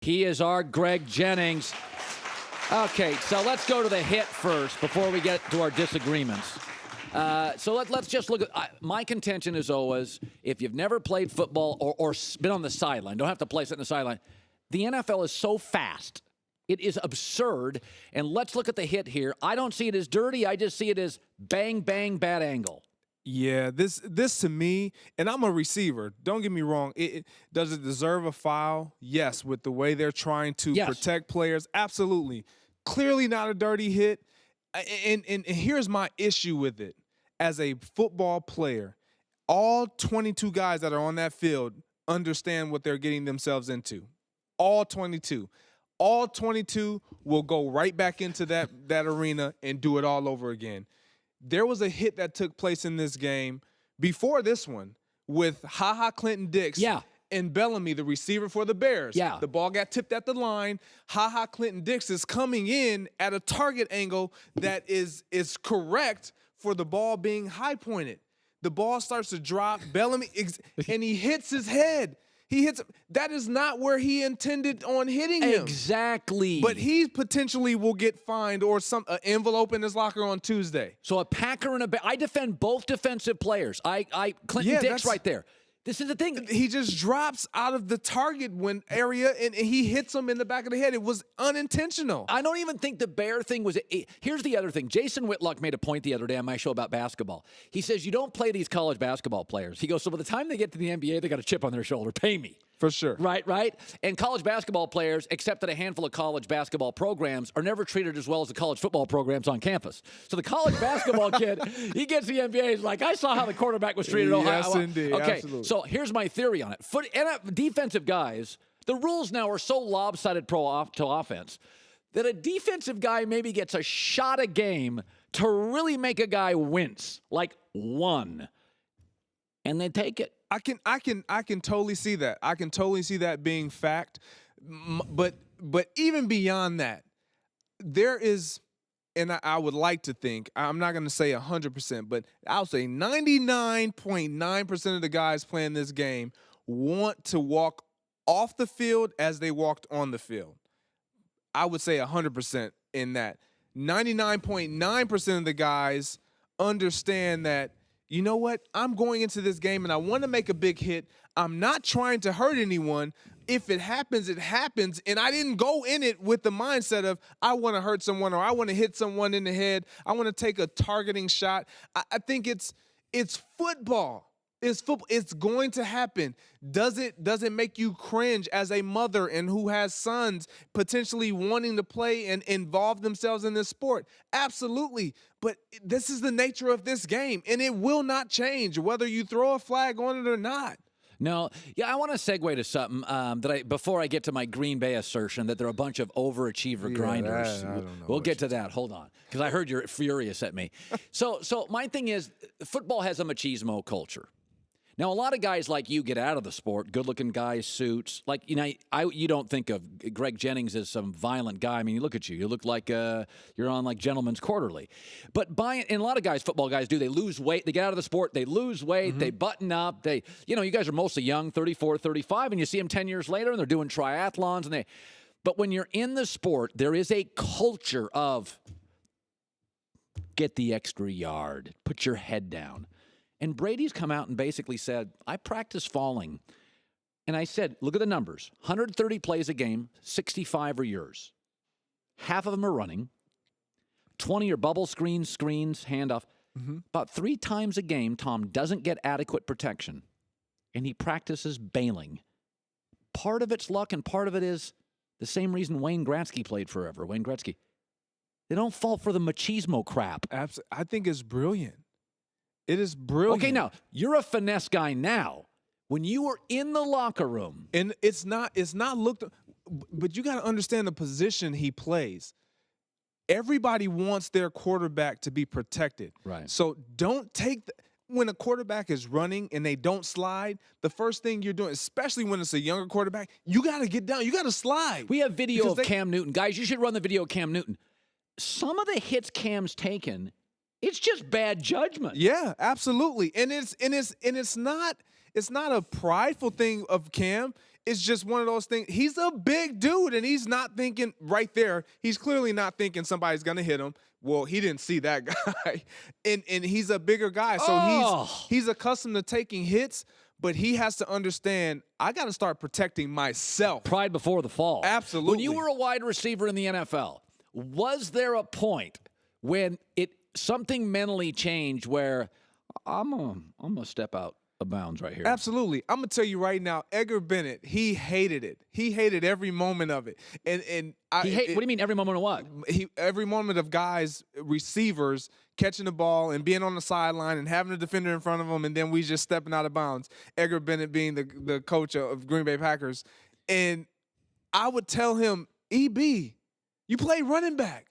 He is our Greg Jennings. Okay, so let's go to the hit first before we get to our disagreements. So let's just look at my contention is always, if you've never played football or been on the sideline, don't have to play sit on the sideline, the NFL is so fast. It is absurd. And let's look at the hit here. I don't see it as dirty. I just see it as bang, bang, bad angle. Yeah, this to me, and I'm a receiver. Don't get me wrong. Does it deserve a foul? Yes, with the way they're trying to protect players. Absolutely. Clearly not a dirty hit. And here's my issue with it. As a football player, all 22 guys that are on that field understand what they're getting themselves into. All 22. All 22 will go right back into that arena and do it all over again. There was a hit that took place in this game before this one with HaHa Clinton-Dix and Bellamy, the receiver for the Bears. Yeah. The ball got tipped at the line. HaHa Clinton-Dix is coming in at a target angle that is correct for the ball being high-pointed. The ball starts to drop. Bellamy, and he hits his head. He hits. That is not where he intended on hitting him. Exactly. But he potentially will get fined or an envelope in his locker on Tuesday. So a Packer and I defend both defensive players. Clinton-Dix right there. This is the thing. He just drops out of the target area, and he hits him in the back of the head. It was unintentional. I don't even think the Bear thing was – here's the other thing. Jason Whitlock made a point the other day on my show about basketball. He says, you don't play these college basketball players. He goes, so by the time they get to the NBA, they got a chip on their shoulder. Pay me. For sure. Right? And college basketball players, except at a handful of college basketball programs, are never treated as well as the college football programs on campus. So the college basketball kid, he gets the NBA, he's like, I saw how the quarterback was treated. Yes, indeed. Okay, absolutely. So here's my theory on it. Defensive guys, the rules now are so lopsided to offense that a defensive guy maybe gets a shot a game to really make a guy wince, like one, and they take it. I can totally see that. I can totally see that being fact. But even beyond that, there is, and I would like to think, I'm not going to say 100%, but I'll say 99.9% of the guys playing this game want to walk off the field as they walked on the field. I would say 100% in that. 99.9% of the guys understand that, you know what? I'm going into this game and I want to make a big hit. I'm not trying to hurt anyone. If it happens, it happens. And I didn't go in it with the mindset of I want to hurt someone or I want to hit someone in the head. I want to take a targeting shot. I think it's football. It's football. It's going to happen. Does it make you cringe as a mother and who has sons potentially wanting to play and involve themselves in this sport? Absolutely. But this is the nature of this game, and it will not change whether you throw a flag on it or not. No, I want to segue to something before I get to my Green Bay assertion that they're a bunch of overachiever grinders. I don't know we'll get to that. Hold on, because I heard you're furious at me. So my thing is, football has a machismo culture. Now, a lot of guys like you get out of the sport, good-looking guys, suits. Like, you don't think of Greg Jennings as some violent guy. I mean, you look at you. You look like you're on, like, Gentleman's Quarterly. But and a lot of guys, football guys do, they lose weight. They get out of the sport. They lose weight. They button up. You guys are mostly young, 34, 35, and you see them 10 years later, and they're doing triathlons. But when you're in the sport, there is a culture of get the extra yard, put your head down. And Brady's come out and basically said, I practice falling. And I said, look at the numbers. 130 plays a game, 65 are yours. Half of them are running. 20 are bubble screens, handoff. About 3 times a game, Tom doesn't get adequate protection. And he practices bailing. Part of it's luck and part of it is the same reason Wayne Gretzky played forever. Wayne Gretzky. They don't fall for the machismo crap. Absolutely. I think it's brilliant. It is brilliant. Okay, now, you're a finesse guy now. When you were in the locker room. And it's not looked, but you got to understand the position he plays. Everybody wants their quarterback to be protected. Right. So don't take when a quarterback is running and they don't slide, the first thing you're doing, especially when it's a younger quarterback, you got to get down. You got to slide. We have video of Cam Newton. Guys, you should run the video of Cam Newton. Some of the hits Cam's taken, it's just bad judgment. Yeah, absolutely. And it's not a prideful thing of Cam. it's just one of those things. He's a big dude, and he's not thinking right there. He's clearly not thinking somebody's going to hit him. Well, he didn't see that guy. and he's a bigger guy. So he's accustomed to taking hits, but he has to understand, I got to start protecting myself. Pride before the fall. Absolutely. When you were a wide receiver in the NFL, was there a point when something mentally changed where I'm gonna step out of bounds right here? Absolutely. I'm gonna tell you right now, Edgar Bennett, he hated it. He hated every moment of it. What do you mean every moment of what? Every moment of guys, receivers catching the ball and being on the sideline and having a defender in front of them, and then we just stepping out of bounds. Edgar Bennett being the coach of Green Bay Packers, and I would tell him, EB, you play running back.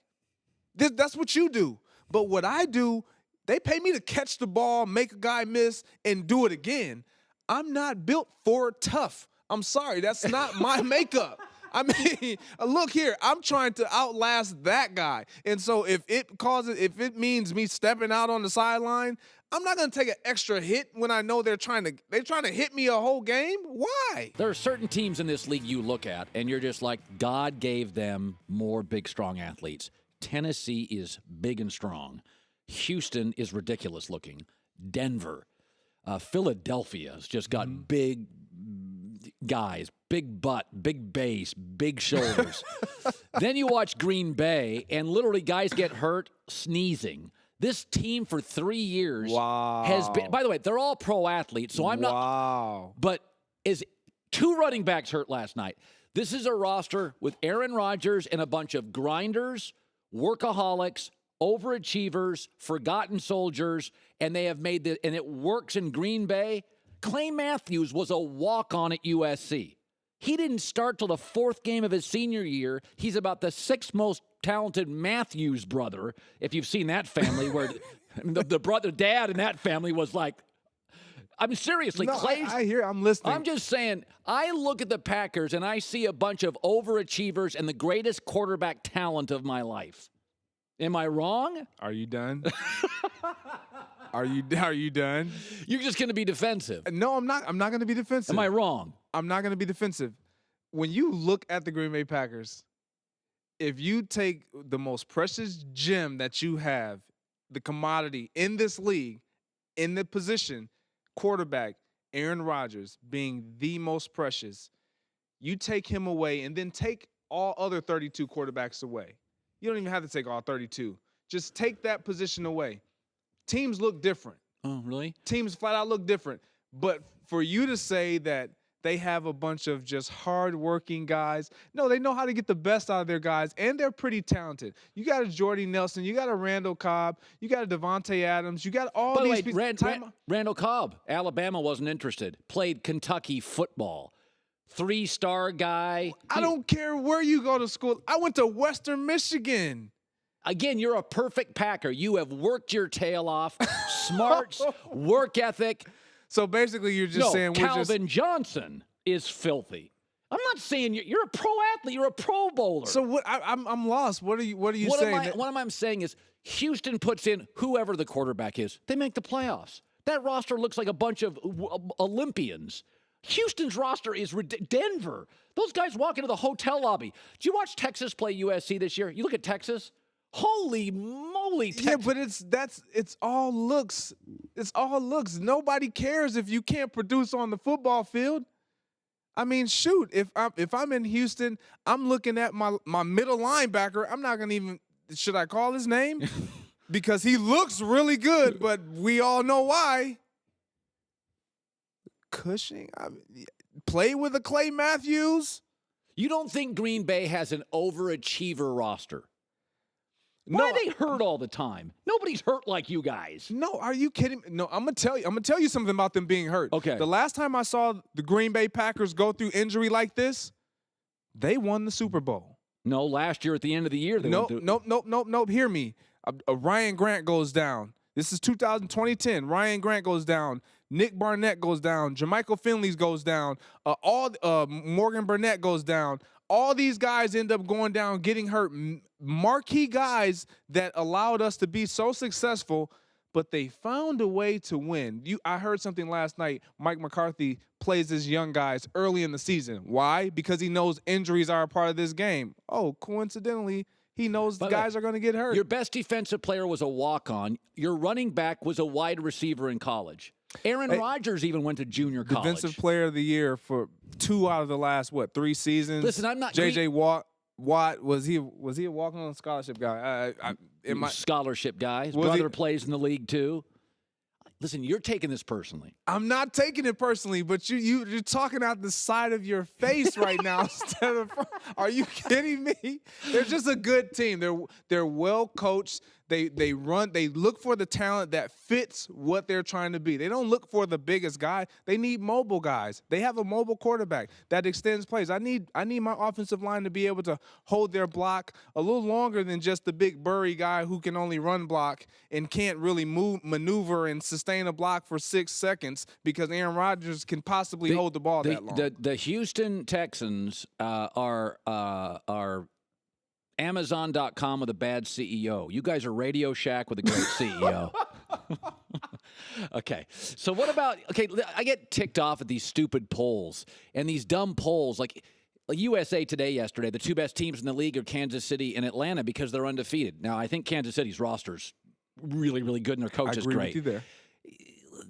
That's what you do. But what I do, they pay me to catch the ball, make a guy miss, and do it again. I'm not built for tough. I'm sorry. That's not my makeup. I mean, look here. I'm trying to outlast that guy. And so if it means me stepping out on the sideline, I'm not going to take an extra hit when I know they're trying to hit me a whole game. Why? There are certain teams in this league you look at, and you're just like, God gave them more big, strong athletes. Tennessee is big and strong. Houston is ridiculous looking. Denver. Philadelphia has just got big guys, big butt, big base, big shoulders. Then you watch Green Bay, and literally guys get hurt sneezing. This team for 3 years has been, by the way, they're all pro athletes, so I'm not. But is 2 running backs hurt last night. This is a roster with Aaron Rodgers and a bunch of grinders, workaholics, overachievers, forgotten soldiers, and they have made and it works in Green Bay. Clay Matthews was a walk-on at USC. He didn't start till the 4th game of his senior year. He's about the 6th most talented Matthews brother, if you've seen that family, where the dad in that family was like, I'm seriously, no, Clay's. I hear, I'm listening. I'm just saying, I look at the Packers and I see a bunch of overachievers and the greatest quarterback talent of my life. Am I wrong? Are you done? Are you done? You're just going to be defensive. No, I'm not. I'm not going to be defensive. Am I wrong? I'm not going to be defensive. When you look at the Green Bay Packers, if you take the most precious gem that you have, the commodity in this league, in the position, quarterback, Aaron Rodgers being the most precious, you take him away and then take all other 32 quarterbacks away. You don't even have to take all 32. Just take that position away. Teams look different. Oh, really? Teams flat out look different. But for you to say that they have a bunch of just hardworking guys, no, they know how to get the best out of their guys, and they're pretty talented. You got a Jordy Nelson, you got a Randall Cobb, you got a Devontae Adams, you got all these people. Randall Cobb, Alabama wasn't interested. Played Kentucky football. 3-star guy. I don't care where you go to school. I went to Western Michigan. Again, you're a perfect Packer. You have worked your tail off. Smarts, work ethic. So basically, you're just saying Calvin Johnson is filthy. I'm not saying you're a pro athlete. You're a Pro Bowler. So what? I'm lost. What are you saying? What I'm saying is Houston puts in whoever the quarterback is. They make the playoffs. That roster looks like a bunch of Olympians. Houston's roster is Denver. Those guys walk into the hotel lobby. Did you watch Texas play USC this year? You look at Texas. Holy moly! Yeah, but it's all looks. It's all looks. Nobody cares if you can't produce on the football field. I mean, shoot, if I'm in Houston, I'm looking at my middle linebacker. I'm not gonna even. Should I call his name? Because he looks really good, but we all know why. Cushing, play with a Clay Matthews. You don't think Green Bay has an overachiever roster? Why are they hurt all the time? Nobody's hurt like you guys. No, are you kidding? No, I'm gonna tell you something about them being hurt. Okay. The last time I saw the Green Bay Packers go through injury like this, they won the Super Bowl. No, last year at the end of the year, Nope. Hear me. Ryan Grant goes down. This is 2010. Ryan Grant goes down. Nick Barnett goes down. Jermichael Finley goes down. Morgan Burnett goes down. All these guys end up going down, getting hurt. Marquee guys that allowed us to be so successful but they found a way to win. I heard something last night. Mike McCarthy plays his young guys early in the season. Why? Because he knows injuries are a part of this game. Oh, coincidentally, he knows the guys are going to get hurt. Your best defensive player was a walk-on. Your running back was a wide receiver in college. Aaron Rodgers even went to junior college. Defensive player of the year for 2 out of the last, 3 seasons? Listen, I'm not... J.J. Watt, was he a walk-on scholarship guy? Scholarship guy. His brother plays in the league, too. Listen, you're taking this personally. I'm not taking it personally, but you're talking out the side of your face right now. Instead of, are you kidding me? They're just a good team. They're well coached. They look for the talent that fits what they're trying to be. They don't look for the biggest guy. They need mobile guys. They have a mobile quarterback that extends plays. I need my offensive line to be able to hold their block a little longer than just the big burry guy who can only run block and can't really maneuver and sustain a block for 6 seconds because Aaron Rodgers can possibly hold the ball that long. The Houston Texans are Amazon.com with a bad CEO. You guys are Radio Shack with a great CEO. Okay. So what about, I get ticked off at these stupid polls and these dumb polls like USA Today yesterday. The 2 best teams in the league are Kansas City and Atlanta because they're undefeated. Now, I think Kansas City's roster's really, really good and their coach is great. I agree with you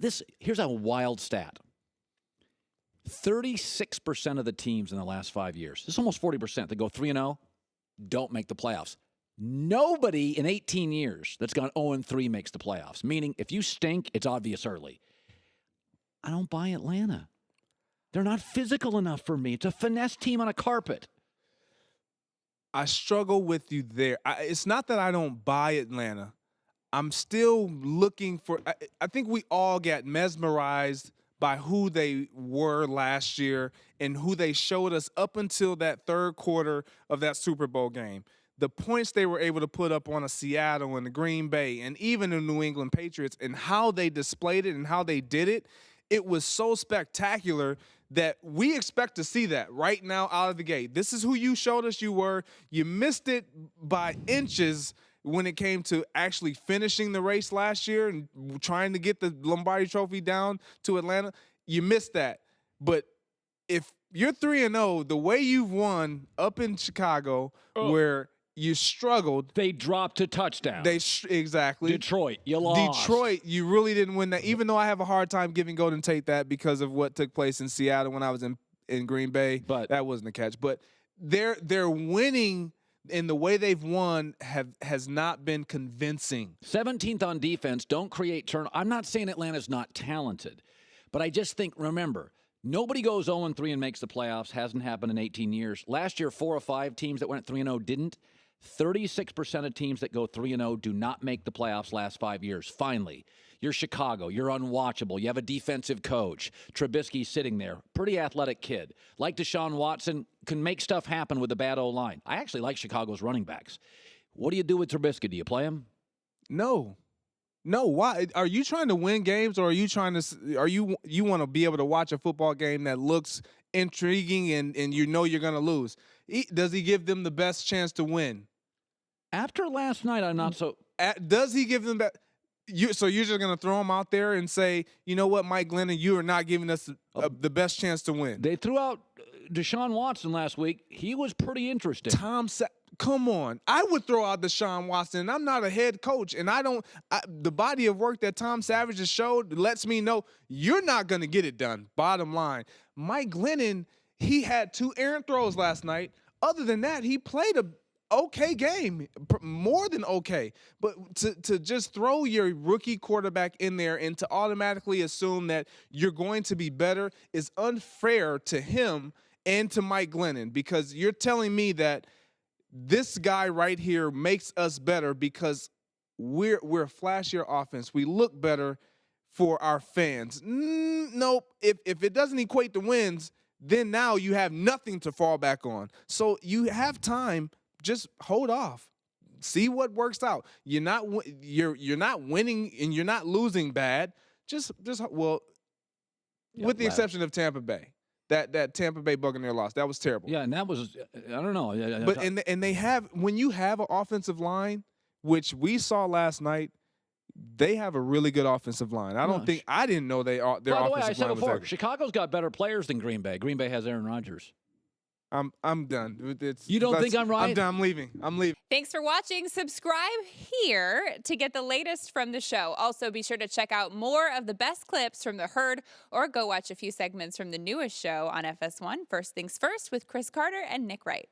there. Here's a wild stat. 36% of the teams in the last 5 years, this is almost 40%, that go 3-0, don't make the playoffs. Nobody in 18 years that's gone 0-3 makes the playoffs, meaning if you stink, it's obvious early. I don't buy Atlanta. They're not physical enough for me. It's a finesse team on a carpet. I struggle with you there. It's not that I don't buy Atlanta. I'm still looking for – I think we all got mesmerized by who they were last year and who they showed us up until that third quarter of that Super Bowl game. The points they were able to put up on a Seattle and the Green Bay and even the New England Patriots and how they displayed it and how they did it, it was so spectacular that we expect to see that right now out of the gate. This is who you showed us you were. You missed it by inches when it came to actually finishing the race last year and trying to get the Lombardi Trophy down to Atlanta. You missed that. But if you're 3-0, the way you've won up in Chicago where you struggled. They dropped a touchdown. Exactly. Detroit, you lost. Detroit, you really didn't win that, even though I have a hard time giving Golden Tate that because of what took place in Seattle when I was in Green Bay. But that wasn't a catch. But they're winning. And the way they've won has not been convincing. 17th on defense, don't create turnovers. I'm not saying Atlanta's not talented, but I just think, remember, nobody goes 0-3 and makes the playoffs. Hasn't happened in 18 years. Last year, 4 or 5 teams that went 3-0 didn't. 36% of teams that go 3-0 do not make the playoffs last 5 years. Finally, you're Chicago. You're unwatchable. You have a defensive coach. Trubisky's sitting there. Pretty athletic kid. Like Deshaun Watson, can make stuff happen with a bad O-line. I actually like Chicago's running backs. What do you do with Trubisky? Do you play him? No. Why? Are you trying to win games, or are you trying to? You want to be able to watch a football game that looks intriguing and you know you're going to lose? Does he give them the best chance to win? After last night, I'm not so. Does he give them that? So you're just going to throw him out there and say, you know what, Mike Glennon, you are not giving us the best chance to win. They threw out Deshaun Watson last week. He was pretty interesting. Come on. I would throw out Deshaun Watson. I'm not a head coach, and the body of work that Tom Savage has showed lets me know you're not going to get it done, bottom line. Mike Glennon, he had 2 errant throws last night. Other than that, he played a okay game, more than okay. But to just throw your rookie quarterback in there and to automatically assume that you're going to be better is unfair to him and to Mike Glennon, because you're telling me that this guy right here makes us better because we're a flashier offense. We look better for our fans. Nope. If it doesn't equate to wins, then now you have nothing to fall back on. So you have time. Just hold off. See what works out. You're not winning and you're not losing bad. With the exception of Tampa Bay. That Tampa Bay Buccaneer loss, that was terrible. Yeah, and that was, I don't know. But and they have, when you have an offensive line, which we saw last night, they have a really good offensive line. I didn't know their By the way, I offensive said line was before, that good. Chicago's got better players than Green Bay. Green Bay has Aaron Rodgers. I'm done. You don't think I'm right? I'm done. I'm leaving. Thanks for watching. Subscribe here to get the latest from the show. Also, be sure to check out more of the best clips from The Herd or go watch a few segments from the newest show on FS1, First Things First, with Chris Carter and Nick Wright.